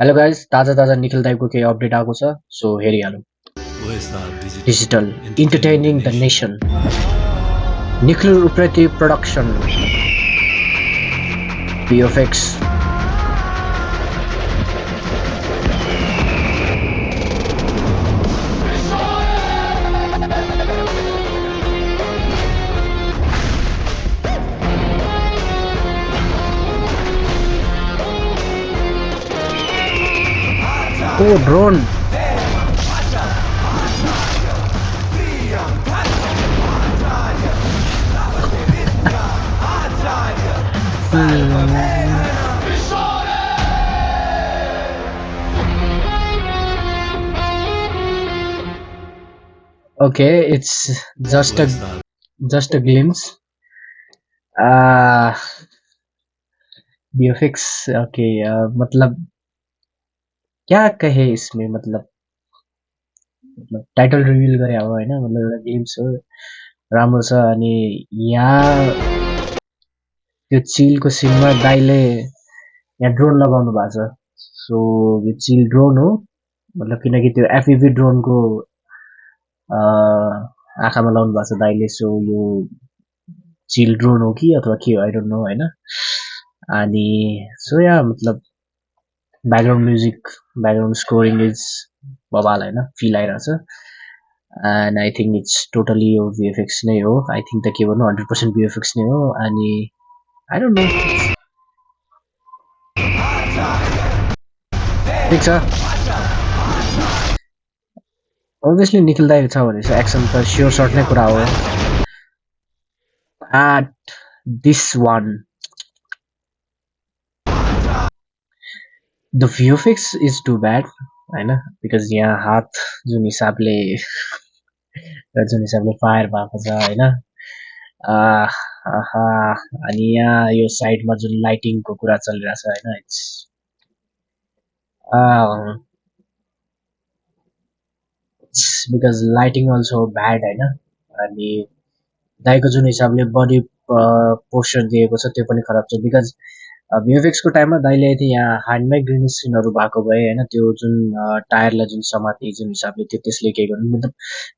Hello guys, ताजा ताजा निखिल दाईको केही अपडेट आएको छ, सो हेरिहालौँ। Digital entertaining the nation, Nikhil Upreti production, VFX, ओ drone, okay, it's just a glimpse. Uh, VFX, okay, मतलब क्या कहे इसमें, मतलब टाइटल रिभिल गरे अब होइन, मतलब एउटा ग्लिम्स हो, राम्रो छ। अनि यहाँ त्यो चिलको सिनमा दाइले यहाँ ड्रोन लगाउनु भएको छ, सो यो चिल ड्रोन हो, मतलब किनकि त्यो FPV ड्रोनको आँखामा लाउनु भएको छ दाइले, सो यो चिल ड्रोन हो कि अथवा के हो, आई डोन्ट नो होइन। अनि सो या मतलब background music, background scoring is बबाल होइन, फिल आइरहेछ। And I think it's totally यो VFX नै हो, आई थिङ्क त के भन्नु 100% VFX नै हो। अनि आई डोन्ट नो, ठिक छ। अभियसली निखिल दाई छ भने चाहिँ एक्सन त स्योर सर्ट नै कुरा हो। At this one the VFX is too bad होइन, बिकज यहाँ हात जुन हिसाबले फायर भएको छ होइन, अनि यहाँ यो साइडमा जुन लाइटिङको कुरा चलिरहेछ होइन, it's because lighting also bad होइन। अनि दाइको जुन हिसाबले बडी पोस्चर दिएको छ त्यो पनि खराब छ, बिकज VFX को टाइममा दाइले यदि यहाँ ह्यान्डमै ग्रिन स्क्रिनहरू भएको भए होइन, त्यो जुन टायरलाई जुन समाते जुन हिसाबले त्यो त्यसले केही गर्नु, मतलब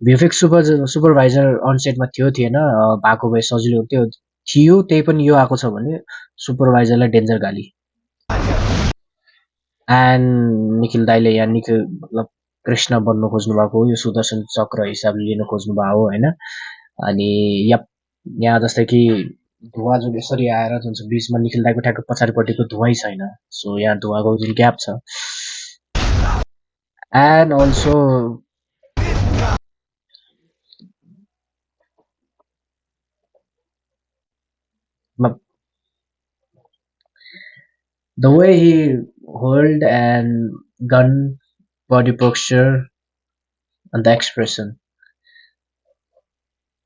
VFX सुपरभाइजर अनसेटमा थियो थिएन, भएको भए सजिलो त्यो थियो। त्यही पनि यो आएको छ भने सुपरभाइजरलाई डेन्जर गाली। एन्ड निखिल दाइले यहाँ निखिल मतलब कृष्ण बन्नु खोज्नु भएको हो, यो सुदर्शन चक्र हिसाबले लिन खोज्नु भएको हो होइन। अनि यहाँ जस्तै कि धुवा जुन यसरी आएर जुन छ बिचमा निखिल दाइको ठ्याक्क पछाडिपट्टिको धुवै छैन, सो यहाँ धुवाको जुन ग्याप छ। And also the way he hold and gun, body posture and the expression,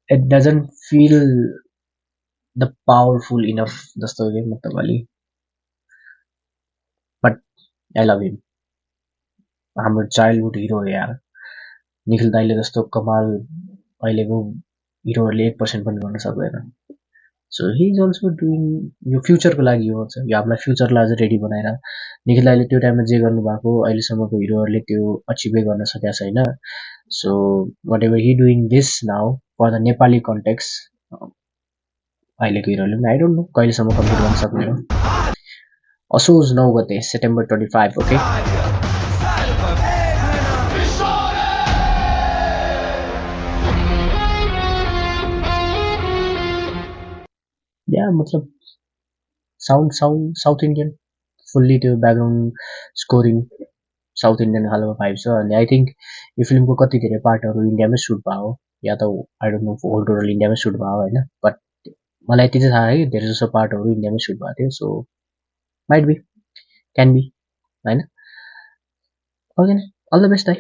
it doesn't feel the powerful enough जस्तो कि मतलब अलि, but I love him, हाम्रो चाइल्डहुड हिरो हो यार। निखिल दाइले जस्तो कमाल अहिलेको हिरोहरूले 1% पनि गर्न सक्दैन। So he is also doing, यो फ्युचरको लागि हो, यो हामीलाई फ्युचरलाई अझ रेडी बनाएर। निखिल दाइले त्यो टाइममा जे गर्नुभएको अहिलेसम्मको हिरोहरूले त्यो अचिभै गर्न सकेका छैन। So whatever he doing this now for the Nepali context, अहिलेको हिरोहरूले पनि आई डोन्ट नो कहिलेसम्म कम्प्लिट गर्न सक्ने हो। असोज 9 गते सेप्टेम्बर 25, ओके। या मतलब साउथ इन्डियन फुल्ली त्यो ब्याकग्राउन्ड स्कोरिङ साउथ इन्डियन खालको भाइब छ। अनि आई थिङ्क यो फिल्मको कति धेरै पार्टहरू इन्डियामै सुट भयो, या त I don't know whole total इन्डियामै सुट भयो होइन, बट मलाई यति चाहिँ थाहा है धेरै जसो पार्टहरू इन्डियामै सुट भएको थियो। So might be, can be होइन। ओके, अल द बेस्ट दाइ।